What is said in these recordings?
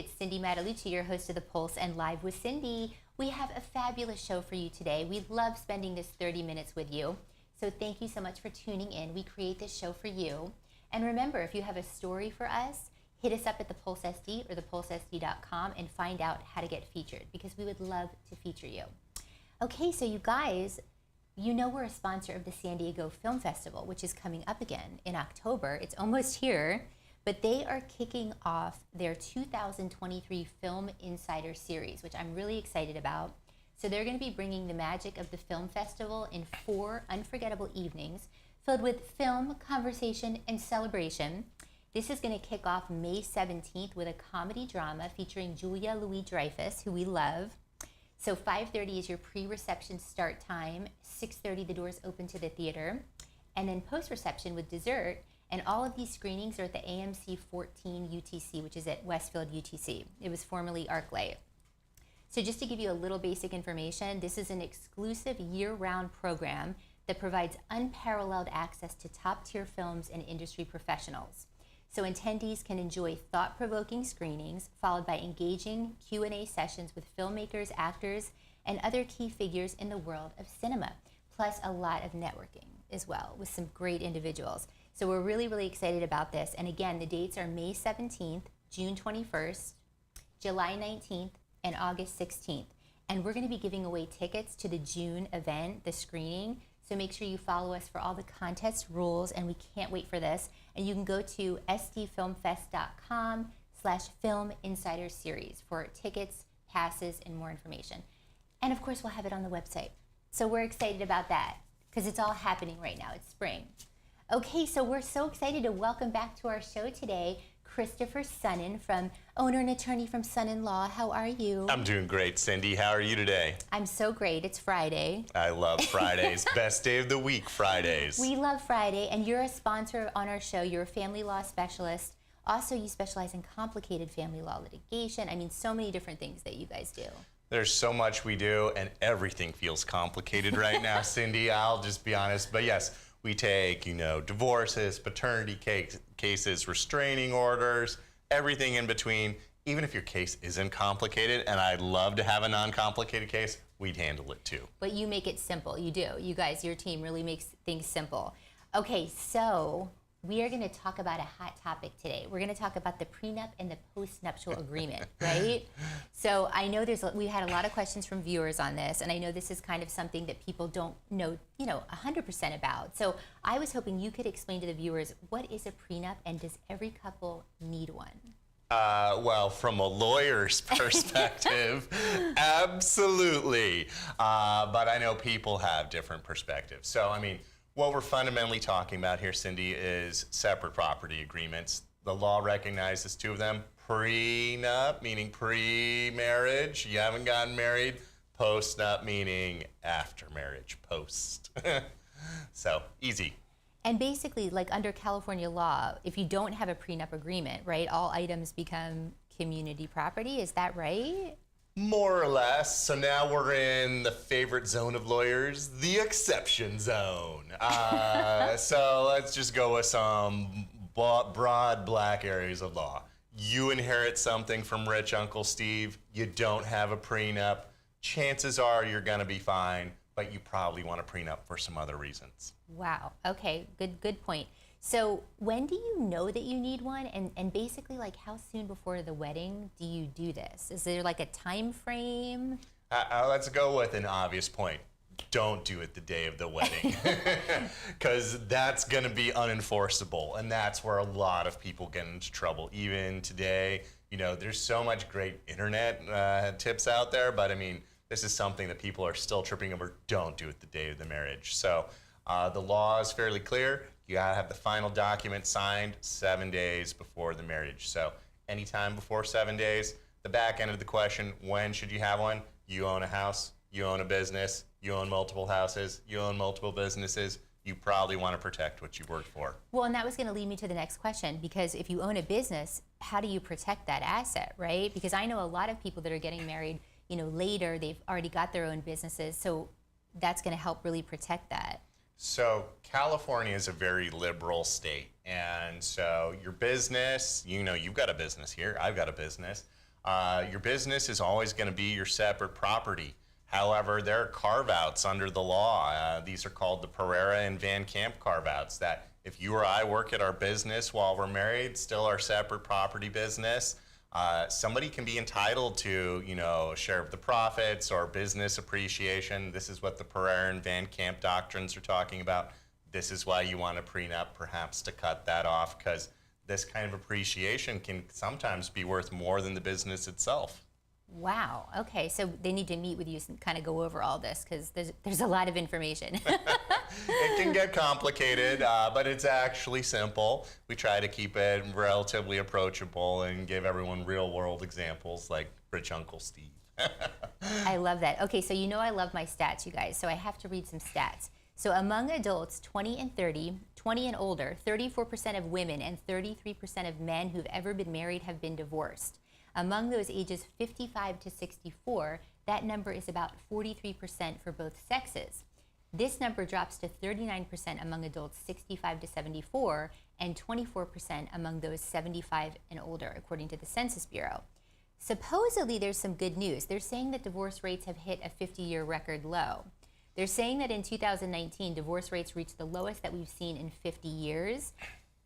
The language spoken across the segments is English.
It's Cindy Matalucci, your host of The Pulse and Live with Cindy. We have a fabulous show for you today. We love spending this 30 minutes with you. So thank you so much for tuning in. We create this show for you. And remember, if you have a story for us, hit us up at the Pulse SD or thepulsesd.com and find out how to get featured, because we would love to feature you. Okay, so you guys, you know we're a sponsor of the San Diego Film Festival, which is coming up again in October. It's almost here, but they are kicking off their 2023 Film Insider Series, which I'm really excited about. So they're going to be bringing the magic of the film festival in 4 unforgettable evenings filled with film, conversation, and celebration. This is going to kick off May 17th with a comedy drama featuring Julia Louis-Dreyfus, who we love. So 5:30 is your pre-reception start time. 6:30 the doors open to the theater. And then post-reception with dessert. And all of these screenings are at the AMC 14 UTC, which is at Westfield UTC. It was formerly ArcLight. So just to give you a little basic information, this is an exclusive year-round program that provides unparalleled access to top-tier films and industry professionals. So attendees can enjoy thought-provoking screenings, followed by engaging Q&A sessions with filmmakers, actors, and other key figures in the world of cinema, plus a lot of networking as well with some great individuals. So we're really, really excited about this. And again, the dates are May 17th, June 21st, July 19th, and August 16th. And we're going to be giving away tickets to the June event, the screening. So make sure you follow us for all the contest rules, and we can't wait for this. And you can go to sdfilmfest.com/Film Insider Series for tickets, passes, and more information. And of course, we'll have it on the website. So we're excited about that because it's all happening right now. It's spring. Okay, so we're so excited to welcome back to our show today Christopher Sunnen, owner and attorney from Sunnen Law. How are you? I'm doing great, Cindy. How are you today? I'm so great. It's Friday. I love Fridays. Best day of the week, Fridays. We love Friday, and you're a sponsor on our show. You're a family law specialist. Also, you specialize in complicated family law litigation. I mean, so many different things that you guys do. There's so much we do, and everything feels complicated right now, Cindy. I'll just be honest. But yes, we take, divorces, paternity cases, restraining orders, everything in between. Even if your case isn't complicated, and I'd love to have a non-complicated case, we'd handle it too. But you make it simple. You do. You guys, your team really makes things simple. Okay, so we are going to talk about a hot topic today. We're going to talk about the prenup and the post-nuptial agreement, right? So I know we had a lot of questions from viewers on this, and I know this is kind of something that people don't know, 100% about. So I was hoping you could explain to the viewers, what is a prenup, and does every couple need one? Well, from a lawyer's perspective, absolutely. But I know people have different perspectives. So, what we're fundamentally talking about here, Cindy, is separate property agreements. The law recognizes 2 of them. Prenup, meaning pre-marriage, you haven't gotten married. Post-nup, meaning after marriage, post. So, easy. And basically, like under California law, if you don't have a prenup agreement, right, all items become community property. Is that right? More or less. So now we're in the favorite zone of lawyers, the exception zone. So let's just go with some broad black areas of law. You inherit something from rich Uncle Steve, you don't have a prenup, chances are you're gonna be fine, but you probably want a prenup for some other reasons. Wow, okay, good point. So when do you know that you need one, and basically, like, how soon before the wedding do you do this? Is there like a time frame? Let's go with an obvious point. Don't do it the day of the wedding, because that's going to be unenforceable, and that's where a lot of people get into trouble. Even today, there's so much great internet tips out there, but this is something that people are still tripping over. Don't do it the day of the marriage. So the law is fairly clear. You gotta have the final document signed 7 days before the marriage. So anytime before 7 days. The back end of the question, when should you have one? You own a house, you own a business, you own multiple houses, you own multiple businesses. You probably want to protect what you worked for. Well, and that was going to lead me to the next question, because if you own a business, how do you protect that asset, right? Because I know a lot of people that are getting married, later, they've already got their own businesses, so that's going to help really protect that. So California is a very liberal state, and so your business, you've got a business here, I've got a business. Your business is always going to be your separate property. However, there are carve-outs under the law. These are called the Pereira and Van Camp carve-outs, that if you or I work at our business while we're married, still our separate property business, somebody can be entitled to, a share of the profits or business appreciation. This is what the Pereira and Van Camp doctrines are talking about. This is why you want a prenup, perhaps, to cut that off, because this kind of appreciation can sometimes be worth more than the business itself. Wow. Okay. So they need to meet with you and kind of go over all this, because there's a lot of information. It can get complicated, but it's actually simple. We try to keep it relatively approachable and give everyone real-world examples like Rich Uncle Steve. I love that. Okay, so I love my stats, you guys. So I have to read some stats. So among adults 20 and 30, 20 and older, 34% of women and 33% of men who've ever been married have been divorced. Among those ages 55 to 64, that number is about 43% for both sexes. This number drops to 39% among adults 65 to 74 and 24% among those 75 and older, according to the Census Bureau. Supposedly, there's some good news. They're saying that divorce rates have hit a 50-year record low. They're saying that in 2019, divorce rates reached the lowest that we've seen in 50 years.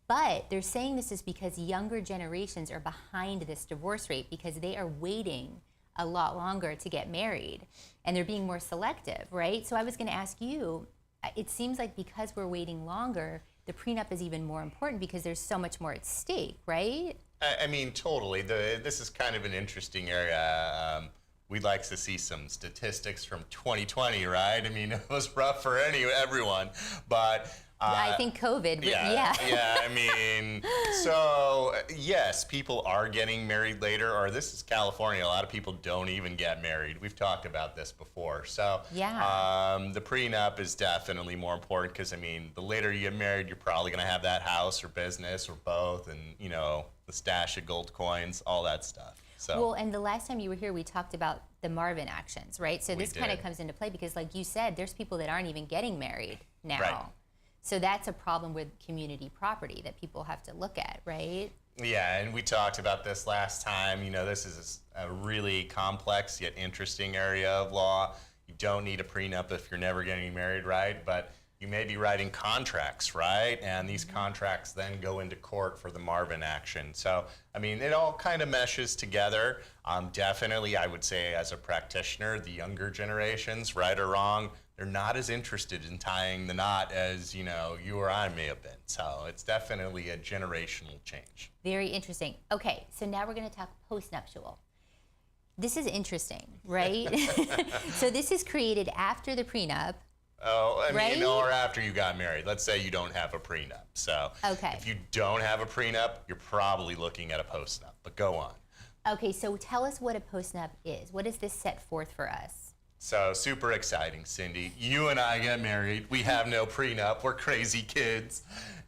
But they're saying this is because younger generations are behind this divorce rate because they are waiting a lot longer to get married, and they're being more selective, right? So I was going to ask you, it seems like because we're waiting longer, the prenup is even more important because there's so much more at stake, right? I mean, totally. This is kind of an interesting area. We'd like to see some statistics from 2020, right? I mean, it was rough for everyone, but I think COVID, yeah. I mean, so yes, people are getting married later, or this is California. A lot of people don't even get married. We've talked about this before. So the prenup is definitely more important because, I mean, the later you get married, you're probably going to have that house or business or both, and, the stash of gold coins, all that stuff. So. Well, and the last time you were here, we talked about the Marvin actions, right? So this kind of comes into play because, like you said, there's people that aren't even getting married now. Right. So that's a problem with community property that people have to look at, right? Yeah, and we talked about this last time. This is a really complex yet interesting area of law. You don't need a prenup if you're never getting married, right? But you may be writing contracts, right? And these contracts then go into court for the Marvin action. So, I mean, it all kind of meshes together. Definitely, I would say as a practitioner, the younger generations, right or wrong, they're not as interested in tying the knot as, you or I may have been. So it's definitely a generational change. Very interesting. Okay, so now we're going to talk postnuptial. This is interesting, right? So this is created after the prenup. Oh, I mean, right? Or after you got married. Let's say you don't have a prenup. So if you don't have a prenup, you're probably looking at a postnup. But go on. Okay, so tell us what a postnup is. What does this set forth for us? So super exciting, Cindy. You and I get married. We have no prenup. We're crazy kids.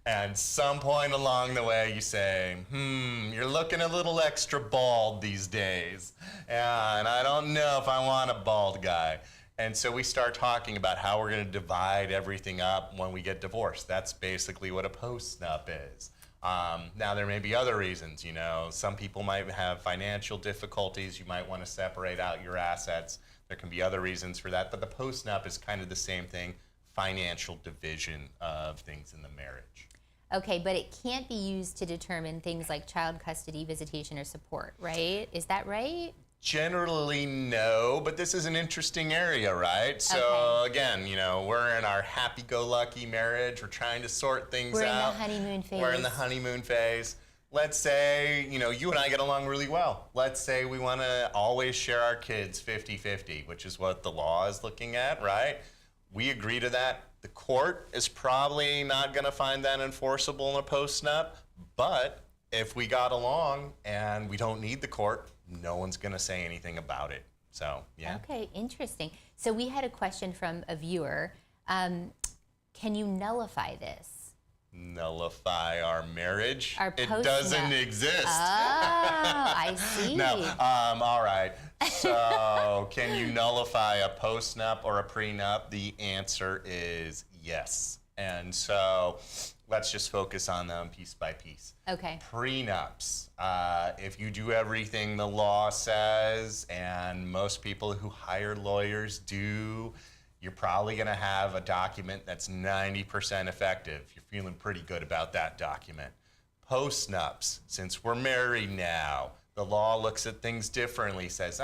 And some point along the way, you say, you're looking a little extra bald these days. And I don't know if I want a bald guy. And so we start talking about how we're going to divide everything up when we get divorced. That's basically what a postnup is. Now, there may be other reasons. Some people might have financial difficulties. You might want to separate out your assets. There can be other reasons for that. But the postnup is kind of the same thing, financial division of things in the marriage. Okay, but it can't be used to determine things like child custody, visitation, or support, right? Is that right? Generally, no, but this is an interesting area, right? So again, we're in our happy-go-lucky marriage. We're trying to sort things out. We're in the honeymoon phase. We're in the honeymoon phase. Let's say, you and I get along really well. Let's say we want to always share our kids 50-50, which is what the law is looking at, right? We agree to that. The court is probably not going to find that enforceable in a postnup, but if we got along and we don't need the court, no one's going to say anything about it. So, yeah. Okay, interesting. So we had a question from a viewer. Can you nullify this? Nullify our marriage? It doesn't exist. Oh, I see. No, all right. So, can you nullify a postnup or a prenup? The answer is yes. And so, let's just focus on them piece by piece. Okay. Prenups. If you do everything the law says, and most people who hire lawyers do, you're probably going to have a document that's 90% effective. You're feeling pretty good about that document. Postnups. Since we're married now, the law looks at things differently, says,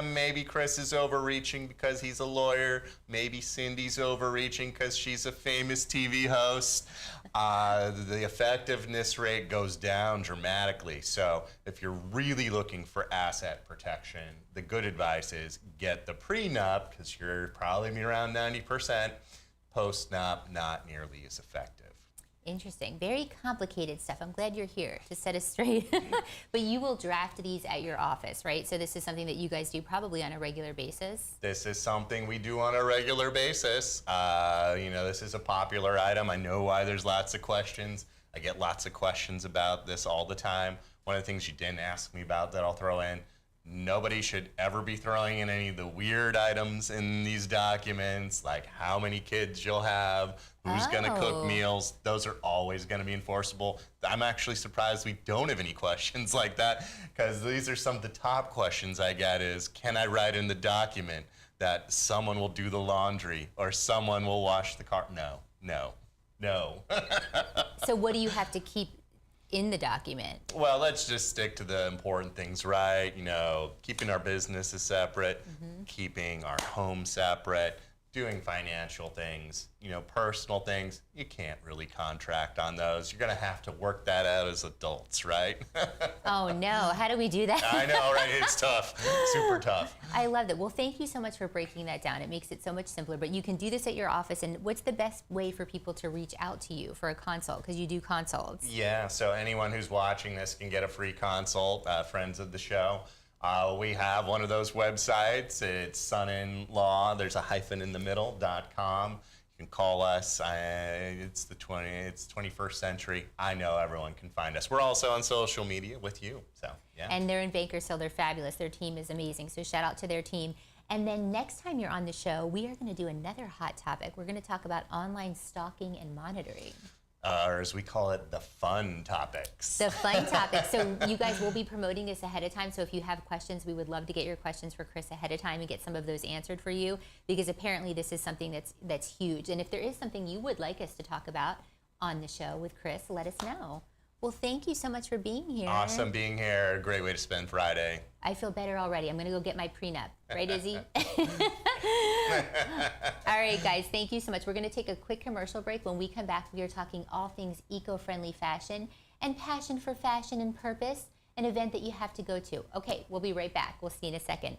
maybe Chris is overreaching because he's a lawyer. Maybe Cindy's overreaching because she's a famous TV host. The effectiveness rate goes down dramatically. So if you're really looking for asset protection, the good advice is get the prenup because you're probably gonna be around 90%. Postnup, not nearly as effective. Interesting. Very complicated stuff. I'm glad you're here to set us straight. But you will draft these at your office, right? So this is something that you guys do probably on a regular basis. This is something we do on a regular basis. This is a popular item. I know why there's lots of questions. I get lots of questions about this all the time. One of the things you didn't ask me about that I'll throw in, nobody should ever be throwing in any of the weird items in these documents, like how many kids you'll have, who's going to cook meals. Those are always going to be enforceable. I'm actually surprised we don't have any questions like that, because these are some of the top questions I get is, can I write in the document that someone will do the laundry or someone will wash the car? No. So what do you have to keep in the document? Well, let's just stick to the important things, right? Keeping our businesses separate, keeping our home separate, doing financial things, personal things. You can't really contract on those. You're going to have to work that out as adults, right? Oh, no. How do we do that? I know, right? It's tough. Super tough. I love that. Well, thank you so much for breaking that down. It makes it so much simpler. But you can do this at your office. And what's the best way for people to reach out to you for a consult? Because you do consults. Yeah, so anyone who's watching this can get a free consult, friends of the show. We have one of those websites. It's Sunnen Law. There's a hyphen in the middle.com. You can call us. It's 21st century. I know everyone can find us. We're also on social media with you. So yeah. And they're in Bakersfield. They're fabulous. Their team is amazing. So shout out to their team. And then next time you're on the show, we are going to do another hot topic. We're going to talk about online stalking and monitoring. Or as we call it, the fun topics. The fun topics. So you guys will be promoting this ahead of time. So if you have questions, we would love to get your questions for Chris ahead of time and get some of those answered for you, because apparently this is something that's huge. And if there is something you would like us to talk about on the show with Chris, let us know. Well, thank you so much for being here. Awesome being here. Great way to spend Friday. I feel better already. I'm going to go get my prenup. Right, Izzy? All right, guys, thank you so much. We're going to take a quick commercial break. When we come back, we are talking all things eco-friendly fashion and passion for fashion and purpose, an event that you have to go to. Okay, we'll be right back. We'll see you in a second.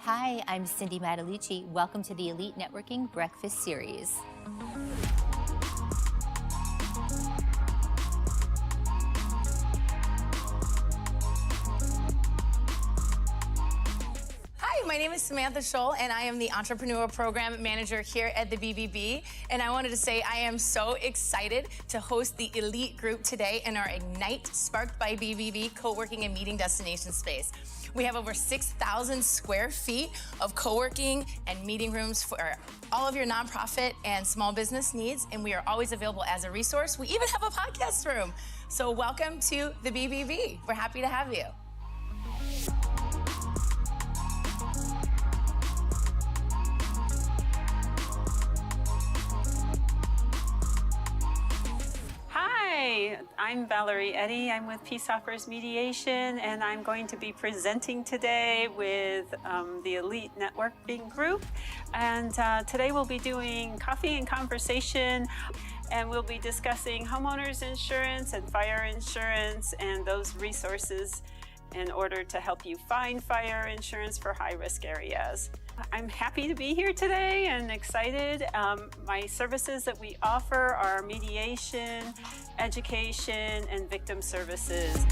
Hi, I'm Cindy Mattalucci. Welcome to the Elite Networking Breakfast Series. Hi, my name is Samantha Scholl, and I am the Entrepreneur Program Manager here at the BBB. And I wanted to say I am so excited to host the Elite Group today in our Ignite Sparked by BBB co-working and meeting destination space. We have over 6,000 square feet of co-working and meeting rooms for all of your nonprofit and small business needs, and we are always available as a resource. We even have a podcast room. So welcome to the BBB. We're happy to have you. Hi, I'm Valerie Eddy. I'm with Peace Offers Mediation, and I'm going to be presenting today with the Elite Networking Group. And today we'll be doing coffee and conversation, and we'll be discussing homeowners insurance and fire insurance and those resources in order to help you find fire insurance for high-risk areas. I'm happy to be here today and excited. My services that we offer are mediation, education, and victim services.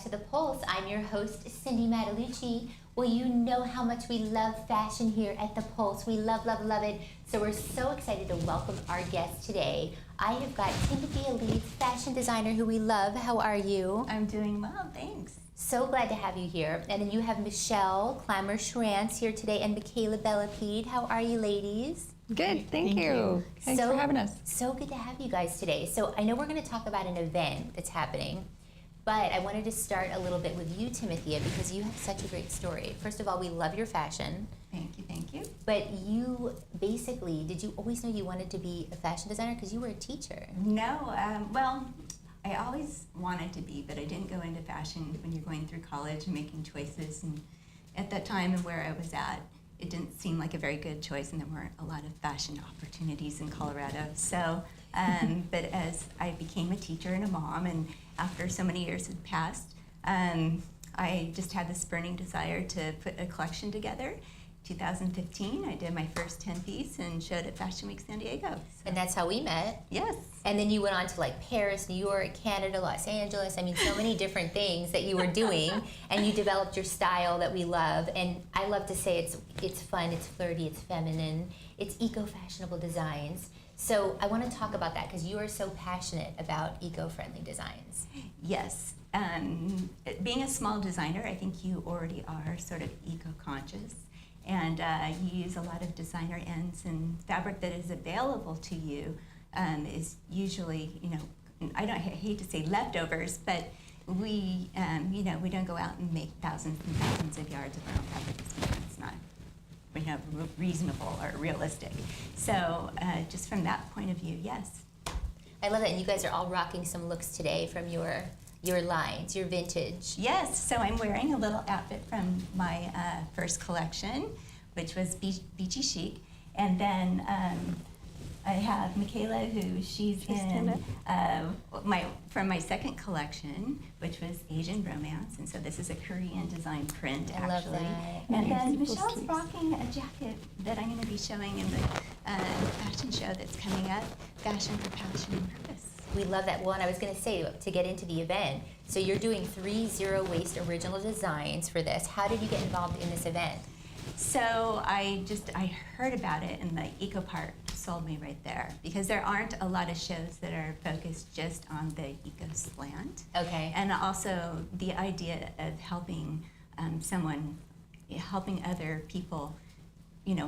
back to The Pulse. I'm your host, Cindy Mattalucci. Well, you know how much we love fashion here at The Pulse. We love, love, love it. So we're so excited to welcome our guest today. I have got Timmithea Leeds, fashion designer who we love. How are you? I'm doing well, thanks. So glad to have you here. And then you have Michelle Klammer Schrantz here today and Michaela Bellapede. How are you, ladies? Good, thank you. Thanks for having us. So good to have you guys today. So I know we're going to talk about an event that's happening, but I wanted to start a little bit with you, Timmithea, because you have such a great story. First of all, we love your fashion. Thank you, thank you. But you basically, did you always know you wanted to be a fashion designer? Because you were a teacher. No, well, I always wanted to be, but I didn't go into fashion when you're going through college and making choices. And at that time and where I was at, it didn't seem like a very good choice, and there weren't a lot of fashion opportunities in Colorado. So, but as I became a teacher and a mom, and after so many years had passed, I just had this burning desire to put a collection together. 2015, I did my first 10-piece and showed at Fashion Week San Diego. So, And that's how we met. yes. And then you went on to like Paris, New York, Canada, Los Angeles. I mean, so many different things that you were doing, and you developed your style that we love. And I love to say it's fun, it's flirty, it's feminine, it's eco-fashionable designs. So I want to talk about that because you are so passionate about eco-friendly designs. Yes. Being a small designer, I think you already are sort of eco-conscious. And you use a lot of designer ends, and fabric that is available to you is usually, I hate to say leftovers, but we don't go out and make thousands and thousands of yards of our own fabric. It's not reasonable or realistic. So just from that point of view, yes. I love that. And you guys are all rocking some looks today from your lines, your vintage. Yes, so I'm wearing a little outfit from my first collection, which was Beachy Chic. And then I have Michaela, who she's in from my second collection, which was Asian Romance. And so this is a Korean design print, I love actually. that. And Nice. then Beautiful Michelle's sleeves. rocking a jacket that I'm going to be showing in the fashion show that's coming up, Fashion for Passion and Purpose. We love that. Well, and I was going to say, to get into the event, so you're doing 3 zero-waste original designs for this. How did you get involved in this event? So I heard about it, and the eco part sold me right there, because there aren't a lot of shows that are focused just on the eco slant. Okay. And also the idea of helping helping other people,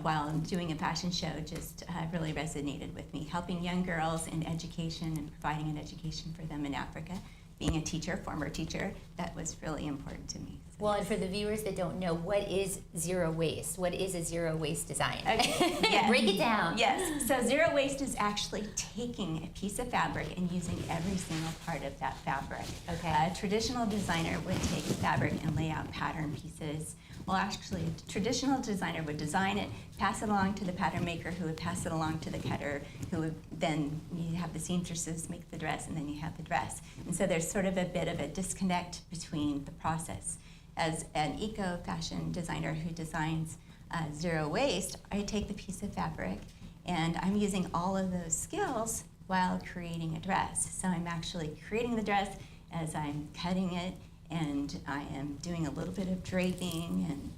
while doing a fashion show just really resonated with me. Helping young girls in education and providing an education for them in Africa. Being a teacher, former teacher, that was really important to me. So Well, and for the viewers that don't know, what is zero waste? What is a zero waste design? Okay, yes. Break it down. Yes, so zero waste is actually taking a piece of fabric and using every single part of that fabric. Okay. A traditional designer would take fabric and lay out pattern pieces. Well, actually, a traditional designer would design it, pass it along to the pattern maker, who would pass it along to the cutter, who would then, you have the seamstresses make the dress, and then you have the dress. And so there's sort of a bit of a disconnect between the process. As an eco-fashion designer who designs zero waste, I take the piece of fabric, and I'm using all of those skills while creating a dress. So I'm actually creating the dress as I'm cutting it, and I am doing a little bit of draping and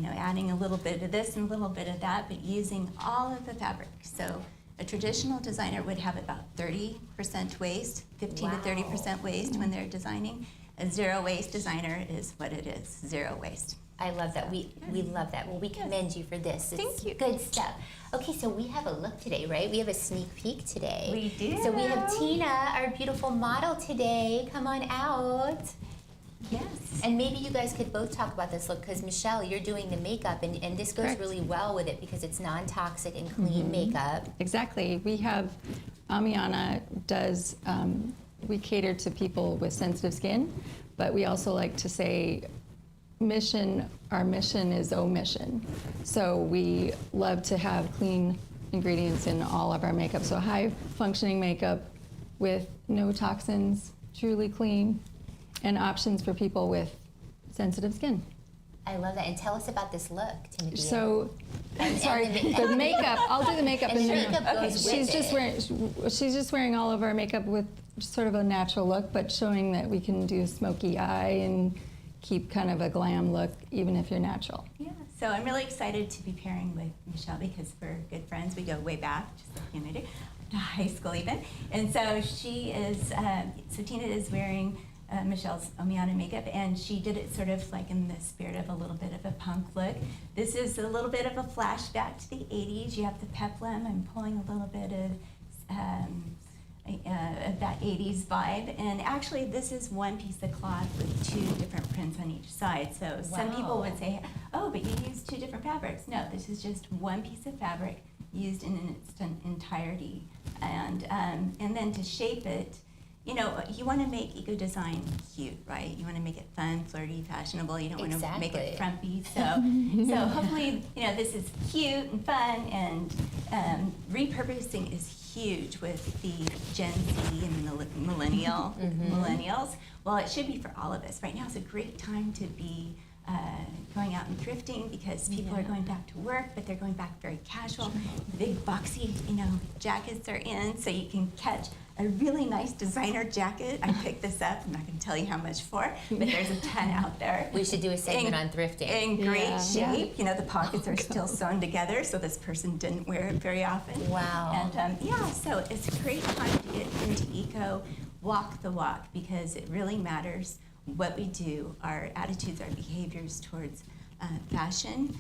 adding a little bit of this and a little bit of that, but using all of the fabric. So a traditional designer would have about 30% waste, 15 to 30% waste when they're designing. A zero waste designer is what it is, zero waste. I love that. We love that. Well, we commend you for this. It's Thank you. Good stuff. Okay, so we have a look today, right? We have a sneak peek today. We do. So we have Tina, our beautiful model today. Come on out. Yes. And maybe you guys could both talk about this look, because Michelle, you're doing the makeup, and this goes Correct. really well with it because it's non-toxic and clean makeup. Exactly. We have, Omania does, we cater to people with sensitive skin, but we also like to say our mission is omission. So we love to have clean ingredients in all of our makeup. So high functioning makeup with no toxins, truly clean, and options for people with sensitive skin. I love that. And tell us about this look, Timmithea. So, And sorry, the the makeup. I'll do the makeup. And the then- makeup goes with she's just it. wearing. She's just wearing all of our makeup with sort of a natural look, but showing that we can do smoky eye and keep kind of a glam look even if you're natural. Yeah, so I'm really excited to be pairing with Michelle because we're good friends. We go way back, just like you and I do, to high school even. And so she is, so Tina is wearing Michelle's Omania makeup, and she did it sort of like in the spirit of a little bit of a punk look. This is a little bit of a flashback to the 80s. You have the peplum. I'm pulling a little bit of that 80s vibe. And actually, this is one piece of cloth with two different prints on each side. So some people would say, oh, but you used two different fabrics. No, this is just one piece of fabric used in its entirety. And then to shape it, you know, you want to make eco design cute, right? You want to make it fun, flirty, fashionable. You don't want to make it frumpy. So hopefully, you know, this is cute and fun, and repurposing is huge with the Gen Z and the millennials. Well, it should be for all of us. Right now is a great time to be going out and thrifting because people are going back to work, but they're going back very casual. Big boxy, you know, jackets are in, so you can catch a really nice designer jacket. I picked this up. I'm not going to tell you how much for, but there's a ton out there. We should do a segment on thrifting. In great shape. You know, the pockets are still sewn together, so this person didn't wear it very often. Wow. And yeah, so it's a great time to get into eco, walk the walk, because it really matters what we do, our attitudes, our behaviors towards fashion,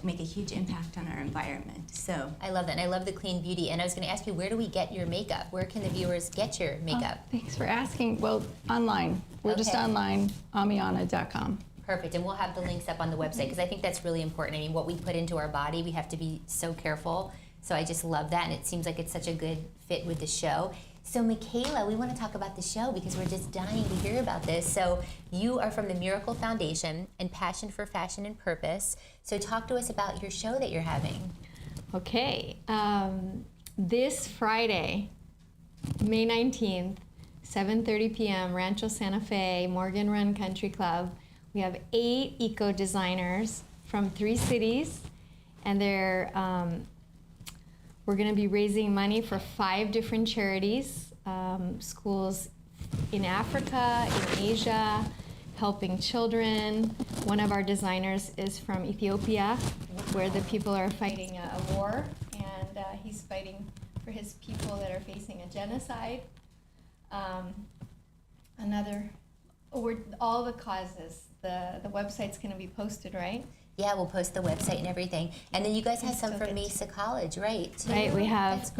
make a huge impact on our environment. So I love that, and I love the clean beauty. And I was going to ask you, where do we get your makeup? Where can the viewers get your makeup? Thanks for asking. Well, online. We're just online, omiana.com. Perfect, and we'll have the links up on the website because I think that's really important. I mean, what we put into our body, we have to be so careful. So I just love that, and it seems like it's such a good fit with the show. So Michaela, we want to talk about the show because we're just dying to hear about this. So you are from the Miracle Foundation and Passion for Fashion and Purpose. So talk to us about your show that you're having. Okay, this Friday, May 19th, 7:30 p.m., Rancho Santa Fe, Morgan Run Country Club. We have 8 eco designers from 3 cities, and we're going to be raising money for 5 different charities, schools in Africa, in Asia, helping children. One of our designers is from Ethiopia, where the people are fighting a war, and he's fighting for his people that are facing a genocide. All the causes. The website's going to be posted, right? Yeah, we'll post the website and everything. And then you guys have some from Mesa College, right? Too? Right, we have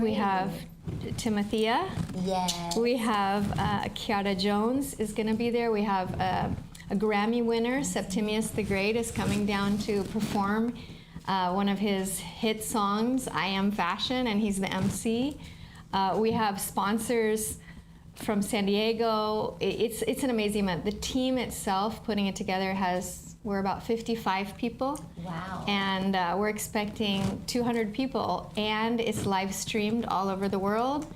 Timmithea. Yes. We have Kiara Jones is going to be there. We have a Grammy winner, Septimius the Great, is coming down to perform one of his hit songs, I Am Fashion, and he's the MC. We have sponsors from San Diego. It's an amazing event. The team itself, putting it together, we're about 55 people. Wow. And we're expecting 200 people, and it's live streamed all over the world,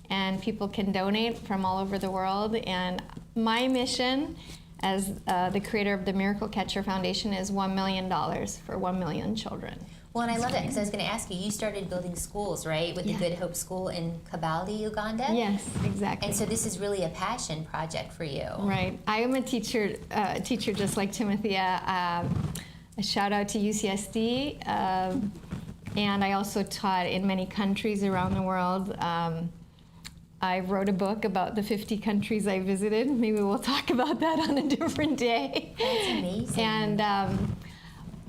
and people can donate from all over the world. And my mission as the creator of the Miraclecatcher Foundation is $1 million for 1 million children. Well, and I love that because I was going to ask you, you started building schools, right, with the Good Hope School in Kabaale, Uganda? Yes, exactly. And so this is really a passion project for you. Right. I am a teacher just like Timmithea. A shout out to UCSD. And I also taught in many countries around the world. I wrote a book about the 50 countries I visited. Maybe we'll talk about that on a different day. That's amazing. And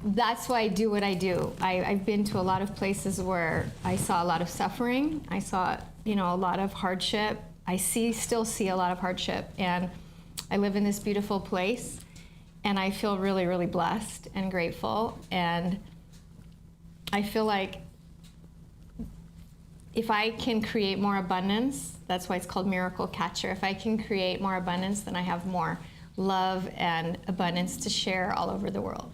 that's why I do what I do. I've been to a lot of places where I saw a lot of suffering. I saw, a lot of hardship. I still see a lot of hardship. And I live in this beautiful place, and I feel really, really blessed and grateful. And I feel like if I can create more abundance, that's why it's called Miraclecatcher. If I can create more abundance, then I have more love and abundance to share all over the world.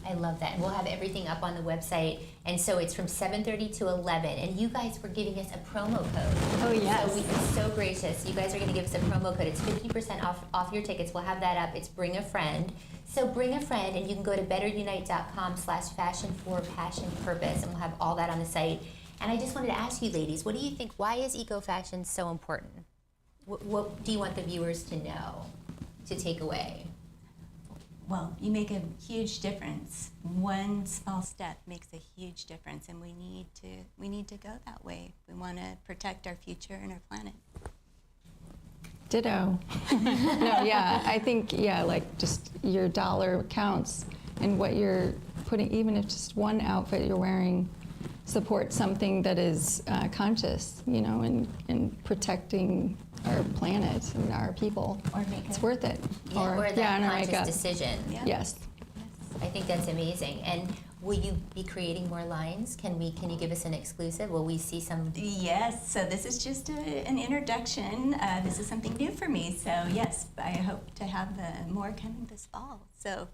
I love that. And we'll have everything up on the website. And so it's from 7:30 to 11. And you guys were giving us a promo code. Oh, yes. So we've been so gracious. You guys are going to give us a promo code. It's 50% off your tickets. We'll have that up. It's Bring a Friend. So bring a friend, and you can go to betterunite.com/fashion4passion purpose. And we'll have all that on the site. And I just wanted to ask you, ladies, what do you think? Why is eco-fashion so important? What do you want the viewers to know, to take away? Well, you make a huge difference. One small step makes a huge difference, and we need to go that way. We want to protect our future and our planet. Ditto. No, yeah, I think, yeah, like just your dollar counts, and what you're putting, even if just one outfit you're wearing supports something that is conscious, you know, and protecting our planet and our people. Or makeup. It's worth it. Or that and our conscious makeup. decision. Yeah. Yes. I think that's amazing. And will you be creating more lines? Can you give us an exclusive? Will we see some? Yes, so this is just an introduction. This is something new for me. So yes, I hope to have more coming this fall. So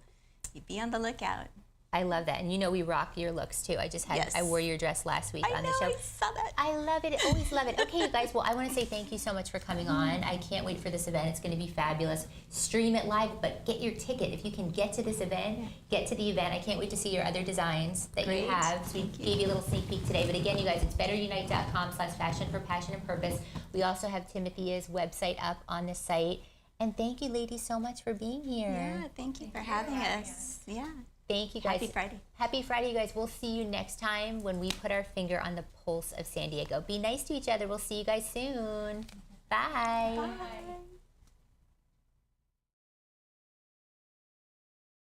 be on the lookout. I love that. And you know we rock your looks too. Yes. I wore your dress last week I on know, the show. I saw that. I love it. Always love it. Okay, you guys. Well, I want to say thank you so much for coming on. I can't wait for this event. It's going to be fabulous. Stream it live, but get your ticket. If you can get to this event, get to the event. I can't wait to see your other designs that Great. you have. So we gave you a little sneak peek today. But again, you guys, it's betterunite.com/fashion for passion and purpose. We also have Timothea's website up on the site. And thank you, ladies, so much for being here. Yeah, thank you for having us. Yeah. Thank you, guys. Happy Friday. Happy Friday, you guys. We'll see you next time when we put our finger on the pulse of San Diego. Be nice to each other. We'll see you guys soon. Bye. Bye.